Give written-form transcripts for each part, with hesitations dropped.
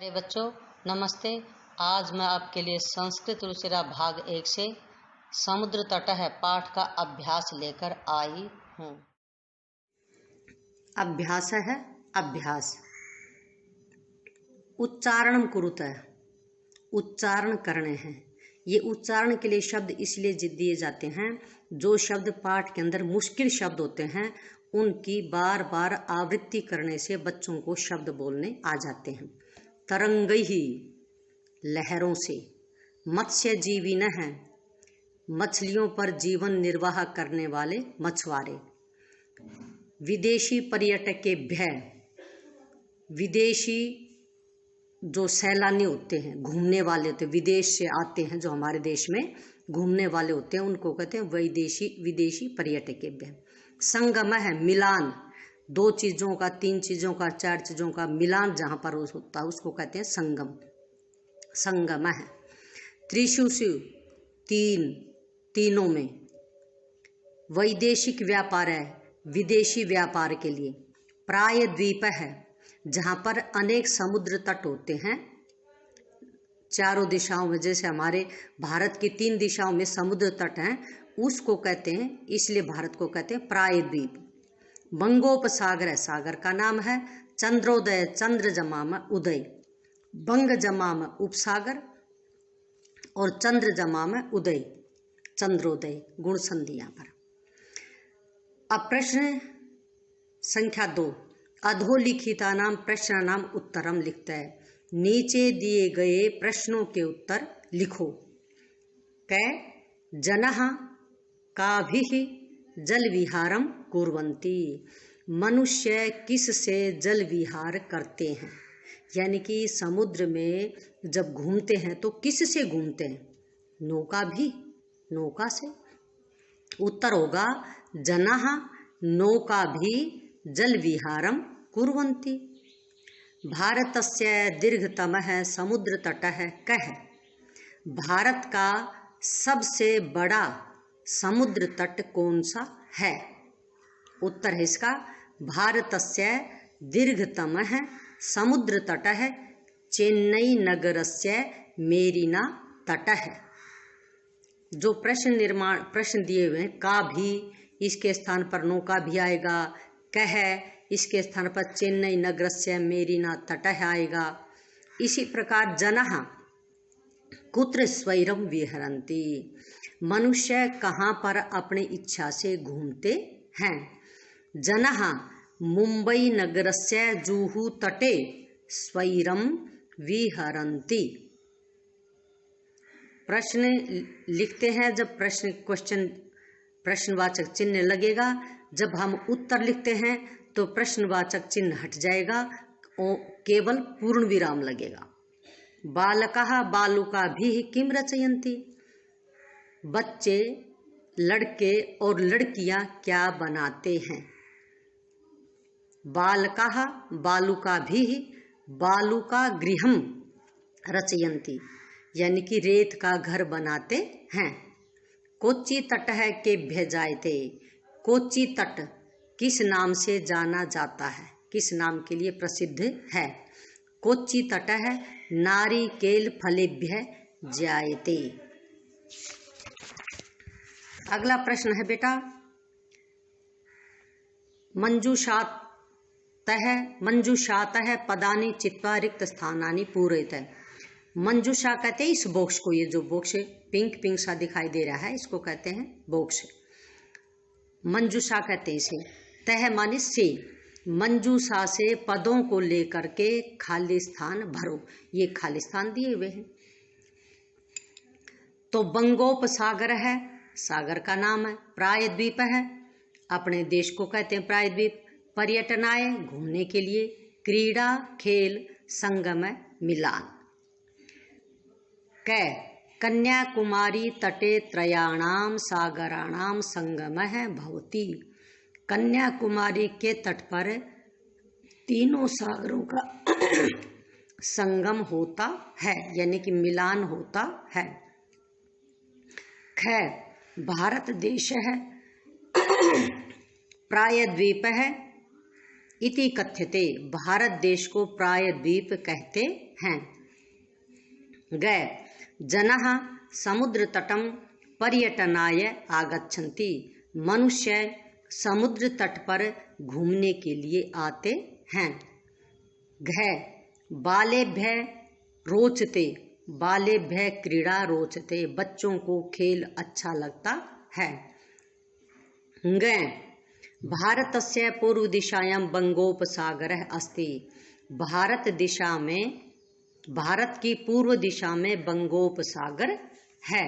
प्यारे बच्चों, नमस्ते। आज मैं आपके लिए संस्कृत रुचिरा भाग 1 से समुद्र तट है पाठ का अभ्यास लेकर आई हूँ। अभ्यास है अभ्यास। उच्चारण कुरुत है, उच्चारण करने हैं। ये उच्चारण के लिए शब्द इसलिए दिए जाते हैं जो शब्द पाठ के अंदर मुश्किल शब्द होते हैं उनकी बार बार आवृत्ति करने से बच्चों को शब्द बोलने आ जाते हैं। तरंगैहि लहरों से, मत्स्य जीवी न है मछलियों पर जीवन निर्वाह करने वाले मछुआरे। विदेशी पर्यटकेभ्य, विदेशी जो सैलानी होते हैं, घूमने वाले होते हैं, विदेश से आते हैं जो हमारे देश में घूमने वाले होते हैं उनको कहते हैं विदेशी पर्यटकेभ्य। संगम है मिलान, दो चीज़ों का, तीन चीज़ों का, चार चीज़ों का मिलान जहाँ पर होता है उसको कहते हैं संगम, संगम है। त्रिशुषु तीनों में। वैदेशिक व्यापार है, विदेशी व्यापार के लिए। प्राय द्वीप है, जहाँ पर अनेक समुद्र तट होते हैं चारों दिशाओं में, जैसे हमारे भारत की 3 दिशाओं में समुद्र तट हैं उसको कहते हैं, इसलिए भारत को कहते हैं प्राय द्वीप। बंगोपसागर है, सागर का नाम है। चंद्रोदय, चंद्र जमा में उदय, बंग जमा में उपसागर और चंद्र जमा में उदय, चंद्रोदय, गुण संधि यहाँ पर। अब प्रश्न संख्या 2, अधोलिखिता नाम प्रश्न नाम उत्तरम लिखता है। नीचे दिए गए प्रश्नों के उत्तर लिखो। कै जनः काभिः जल विहारम कुर्वन्ति, मनुष्य किस से जल विहार करते हैं, यानी कि समुद्र में जब घूमते हैं तो किस से घूमते हैं? नौका से। उत्तर होगा जनः नौका भी जल विहारम कुर्वन्ति। भारतस्य दीर्घतमः समुद्र तटः कः, भारत का सबसे बड़ा समुद्र तट कौन सा है? उत्तर है इसका भारतस्य दीर्घतमः समुद्र तटः चेन्नई नगरस्य मेरीना तटः। जो प्रश्न दिए हुए हैं, का भी इसके स्थान पर नौका भी आएगा, कह इसके स्थान पर चेन्नई नगरस्य मेरीना तटः आएगा। इसी प्रकार जनः कुत्र स्वैरम विहरन्ति, मनुष्य कहाँ पर अपनी इच्छा से घूमते हैं। जनः मुंबई नगरस्य जुहू तटे स्वैरम विहरन्ति। प्रश्न लिखते हैं जब प्रश्नवाचक चिन्ह लगेगा, जब हम उत्तर लिखते हैं तो प्रश्नवाचक चिन्ह हट जाएगा और केवल पूर्ण विराम लगेगा। बालकः बालुकाभिः किम रचयन्ति, बच्चे, लड़के और लड़कियां क्या बनाते हैं। बालकः बालुकाभिः बालुकागृहं रचयन्ति, यानी कि रेत का घर बनाते हैं। कोच्चि तटः केभ्य जायते, कोच्चि तट किस नाम से जाना जाता है, किस नाम के लिए प्रसिद्ध है। कोच्चि तटः नारिकेल फलेभ्य जायते। अगला प्रश्न है बेटा, मंजूषातः पदानि चित्वा रिक्त स्थानानि पूरयतः। मंजूषा कहते हैं इस बॉक्स को, ये जो बॉक्स पिंक सा दिखाई दे रहा है इसको कहते हैं बॉक्स, मंजूषा कहते हैं इसे। तह माने से, मंजूषा से पदों को लेकर के खाली स्थान भरो, ये खाली स्थान दिए हुए हैं। तो बंगोपसागर है, सागर का नाम है। प्रायद्वीप है, अपने देश को कहते हैं प्रायद्वीप। पर्यटनाय घूमने के लिए। क्रीड़ा खेल, संगम मिलान। कै कन्याकुमारी तटे त्रयाणाम सागराणाम संगमः भवति, कन्याकुमारी के तट पर 3 सागरों का संगम होता है, यानी कि मिलान होता है। ख भारत देश है, प्रायद्वीप है, इति कथ्यते, भारत देश को प्रायद्वीप कहते हैं। ग जनः समुद्र तटं पर्यटनाय आगच्छन्ति, मनुष्य समुद्र तट पर घूमने के लिए आते हैं। घ बालेभ्य रोचते, बालेभ्य क्रीड़ा रोचते, बच्चों को खेल अच्छा लगता है। ङ भारतस्य पूर्व दिशायां बंगोपसागरः अस्ति, भारत की पूर्व दिशा में बंगोपसागर है।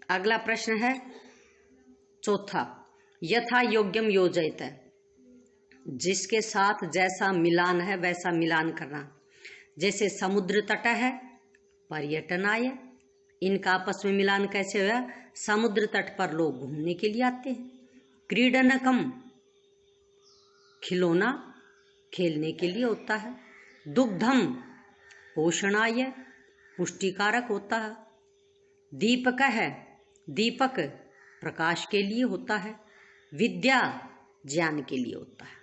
अगला प्रश्न है चौथा, यथा योग्यम योजयत, जिसके साथ जैसा मिलान है वैसा मिलान करना। जैसे समुद्र तट है, पर्यटनाय, इनका आपस में मिलान कैसे हुआ? समुद्र तट पर लोग घूमने के लिए आते हैं। क्रीडनकम, खिलौना खेलने के लिए होता है। दुग्धम, पोषणाय, पुष्टिकारक होता है। दीपक है, दीपक प्रकाश के लिए होता है। विद्या ज्ञान के लिए होता है।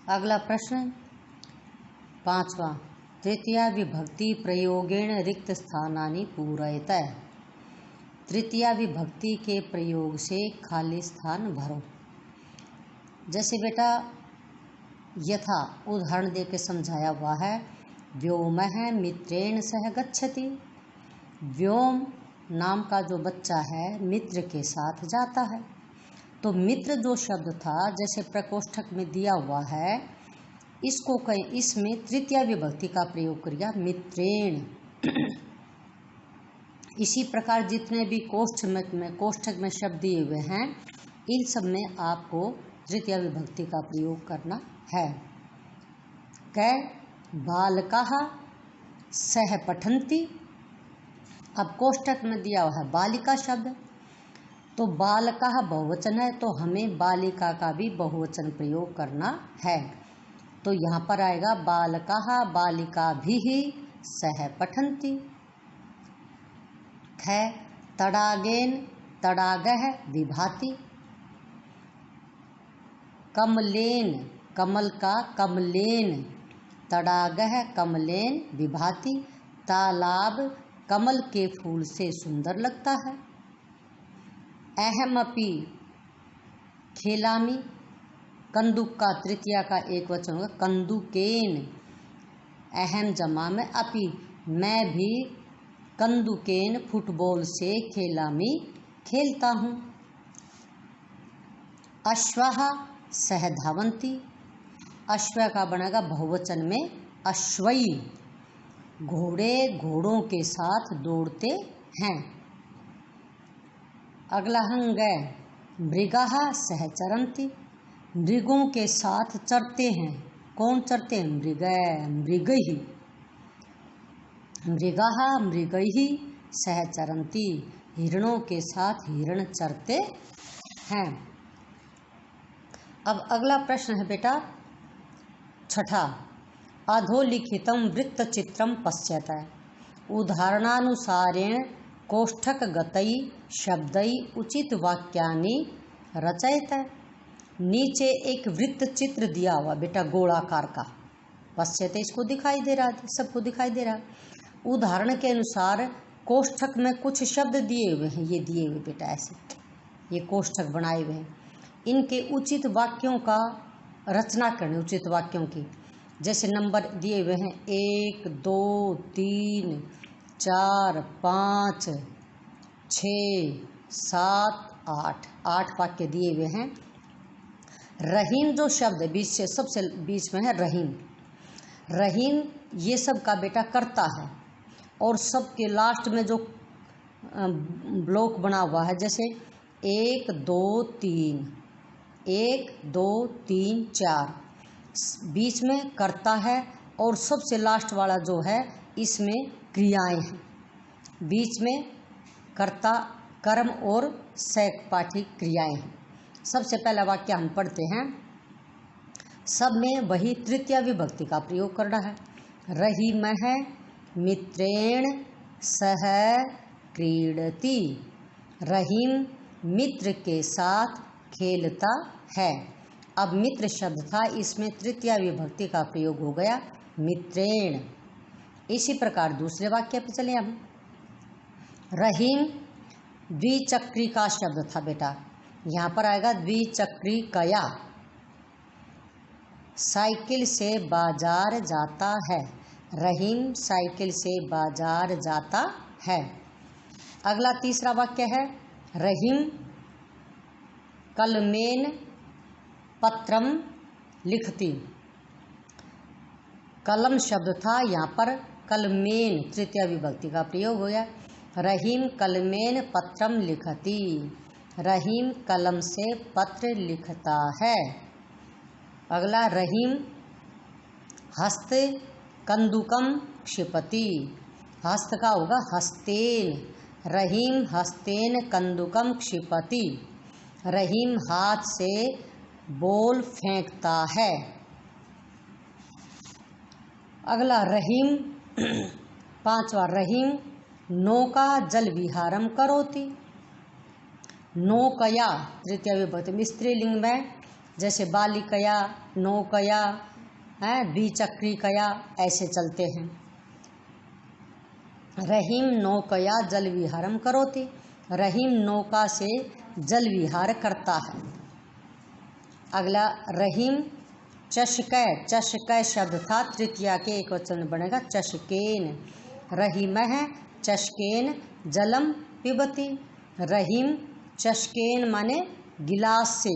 अगला प्रश्न पांचवा, तृतीया विभक्ति प्रयोगेण रिक्त स्थानानि पूरयत, तृतीया विभक्ति के प्रयोग से खाली स्थान भरो। जैसे बेटा यथा उदाहरण दे के समझाया हुआ है, व्योमः मित्रेण सह गच्छति, व्योम नाम का जो बच्चा है मित्र के साथ जाता है। तो मित्र जो शब्द था जैसे प्रकोष्ठक में दिया हुआ है, इसको कहीं इसमें तृतीया विभक्ति का प्रयोग करिए, मित्रेण। इसी प्रकार जितने भी कोष्ठक में शब्द दिए हुए हैं, इन सब में आपको तृतीया विभक्ति का प्रयोग करना है। कै बालकाः सह पठन्ति, अब कोष्ठक में दिया हुआ है बालिका शब्द, तो बालकाः बहुवचन है, तो हमें बालिका का भी बहुवचन प्रयोग करना है। तो यहाँ पर आएगा बालकाः बालिकाभिः सह पठन्ति। ख तडागेन तडागः विभाति, कमलेन कमल का कमलेन, तडागः कमलेन विभाति, तालाब कमल के फूल से सुंदर लगता है। अहमपि खेलामी, कंदुक का तृतीया का एक वचन होगा कंदुकेन, अहम जमा में अपि, मैं भी कंदुकेन फुटबॉल से खेलामी खेलता हूँ। अश्वः सह धावन्ति, अश्व का बनेगा बहुवचन में अश्वई, घोड़े घोड़ों के साथ दौड़ते हैं। अगला हंग मृगाः सह चरन्ति, मृगों के साथ चरते हैं। कौन चरते हैं? मृगैः, मृगाः मृगैः सह चरन्ति, हिरणों के साथ हिरण चरते हैं। अब अगला प्रश्न है बेटा छठा, अधोलिखितं वृत्तचित्रं पश्यत, उदाहरणानुसारेण कोष्ठकगतै शब्दै उचित वाक्यानि रचयत। नीचे एक वृत्त चित्र दिया हुआ बेटा गोलाकार का, पश्यत इसको दिखाई दे रहा है, सबको दिखाई दे रहा है। उदाहरण के अनुसार कोष्ठक में कुछ शब्द दिए हुए हैं, ये दिए हुए बेटा ऐसे, ये कोष्ठक बनाए हुए हैं। इनके उचित वाक्यों का रचना करनी, उचित वाक्यों की। जैसे नंबर दिए हुए हैं 1 2 3 4 5 6 7 8, 8 वाक्य दिए हुए हैं। रहीम जो शब्द बीच से सबसे बीच में है रहीम, रहीम ये सब का बेटा करता है, और सबके लास्ट में जो ब्लॉक बना हुआ है जैसे 1 2 3 1 2 3 4, बीच में करता है, और सबसे लास्ट वाला जो है इसमें क्रियाएं हैं। बीच में कर्ता कर्म और सहपाठी क्रियाएं हैं। सबसे पहला वाक्य हम पढ़ते हैं, सब में वही तृतीया विभक्ति का प्रयोग करना है। रहीमः मित्रेण सह क्रीडति, रहीम मित्र के साथ खेलता है। अब मित्र शब्द था, इसमें तृतीया विभक्ति का प्रयोग हो गया मित्रेण। इसी प्रकार दूसरे वाक्य पे चले हम। रहीम द्विचक्री का शब्द था बेटा, यहाँ पर आएगा द्विचक्री कया। साइकिल से बाजार जाता है, रहीम साइकिल से बाजार जाता है। अगला तीसरा वाक्य है रहीम कलमेन पत्रम लिखती। कलम शब्द था, यहाँ पर कलमेन तृतीय विभक्ति का प्रयोग हो गया। रहीम कलमेन पत्रम लिखती, रहीम कलम से पत्र लिखता है। अगला रहीम हस्त कंदुकम क्षिपति, हस्त का होगा हस्तेन, रहीम हस्तेन कंदुकम क्षिपति, रहीम हाथ से बॉल फेंकता है। अगला रहीम पांचवा रहीम नौका जल विहारम करोति। नौकया तृतीय विभक्ति स्त्रीलिंग में, जैसे बालिकया, नौकया है, द्विचक्री कया, ऐसे चलते हैं। रहीम नौकया जल विहारम करोति, रहीम नौका से जल विहार करता है। अगला रहीम चषकै, चषकै शब्द था, तृतीया के एक वचन में बनेगा चषकेन। रहीम है चषकेन जलम पिबती, रहीम चषकेन माने गिलास से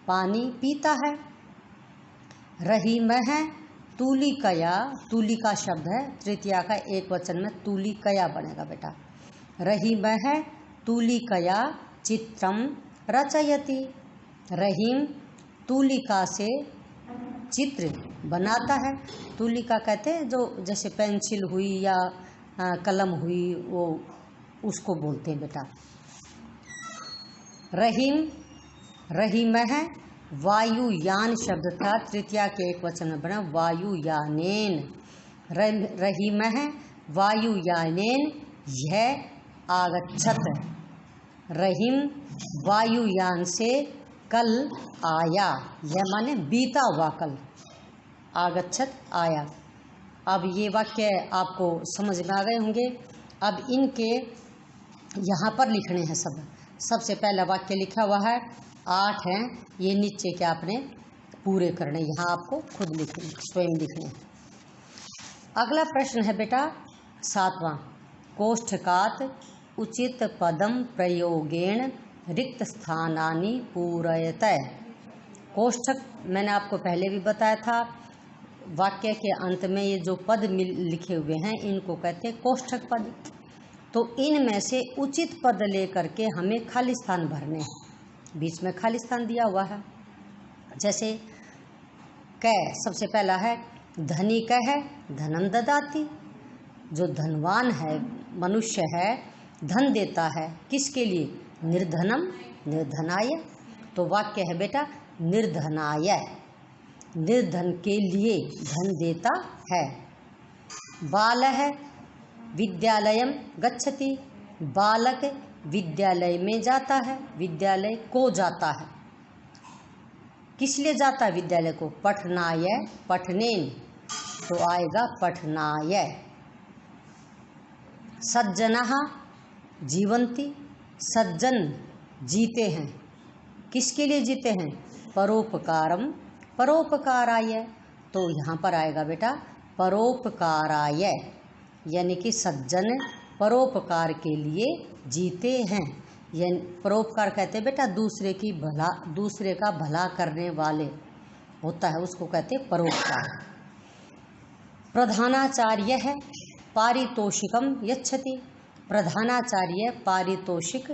पानी पीता है। रहीम है तूलिकया, तूलिका शब्द है, तृतीया का एक वचन में तूलिकया बनेगा बेटा। रहीम है तूलिकया चित्रम रचयति, रहीम तूलिका से चित्र बनाता है। तूलिका कहते हैं जो जैसे पेंसिल हुई या कलम हुई, वो उसको बोलते हैं बेटा। रहीम है वायुयान शब्द था, तृतीया के एक वचन में बना वायुयानेन। रहीम है वायुयानेन यह आगच्छत, रहीम वायुयान से कल आया, यह माने बीता हुआ कल, आगच्छत आया। अब ये वाक्य आपको समझ में आ गए होंगे। अब इनके यहाँ पर लिखने हैं सब। सबसे पहला वाक्य लिखा हुआ है, 8 हैं, ये नीचे के आपने पूरे करने, यहाँ आपको खुद लिखने, स्वयं लिखने। अगला प्रश्न है बेटा 7वां, कोष्ठकात उचित पदम प्रयोगेण रिक्त स्थानानि पूरयतः। कोष्ठक मैंने आपको पहले भी बताया था, वाक्य के अंत में ये जो पद लिखे हुए हैं इनको कहते हैं कोष्ठक पद। तो इनमें से उचित पद लेकर के हमें खाली स्थान भरने हैं। बीच में खाली स्थान दिया हुआ है, जैसे कै सबसे पहला है धनिक है धनम ददाति, जो धनवान है मनुष्य है धन देता है, किसके लिए? निर्धनम निर्धनाय। तो वाक्य है बेटा निर्धनाय, निर्धन के लिए धन देता है। बाल है विद्यालयम गच्छति, बालक विद्यालय में जाता है, विद्यालय को जाता है, किस लिए जाता है विद्यालय को? पठनाय पठनेन, तो आएगा पठनाय। सज्जनः जीवन्ति, सज्जन जीते हैं, किसके लिए जीते हैं? परोपकारम परोपकाराय, तो यहाँ पर आएगा बेटा परोपकाराय, यानी कि सज्जन परोपकार के लिए जीते हैं। यानी परोपकार कहते हैं बेटा दूसरे का भला करने वाले होता है, उसको कहते हैं परोपकार। प्रधानाचार्य है पारितोषिकम यच्छति, प्रधानाचार्य पारितोषिक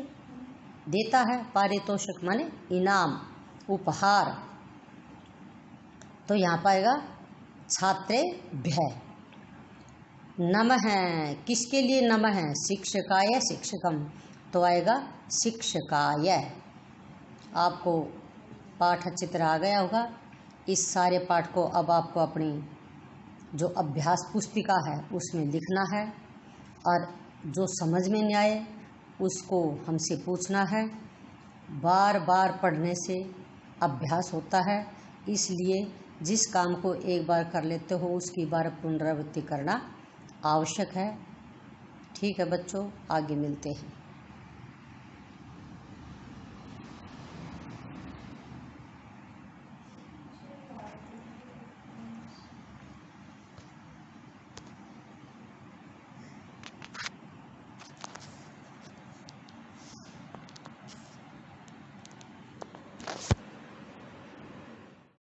देता है, पारितोषिक माने इनाम उपहार। तो यहाँ पाएगा छात्रेभ्य। नमः, किसके लिए नमः है? शिक्षकाय शिक्षकम, तो आएगा शिक्षकाय। आपको पाठ अच्छी तरह आ गया होगा। इस सारे पाठ को अब आपको अपनी जो अभ्यास पुस्तिका है उसमें लिखना है, और जो समझ में नहीं आए उसको हमसे पूछना है। बार बार पढ़ने से अभ्यास होता है, इसलिए जिस काम को एक बार कर लेते हो उसकी बार पुनरावृत्ति करना आवश्यक है। ठीक है बच्चों, आगे मिलते हैं।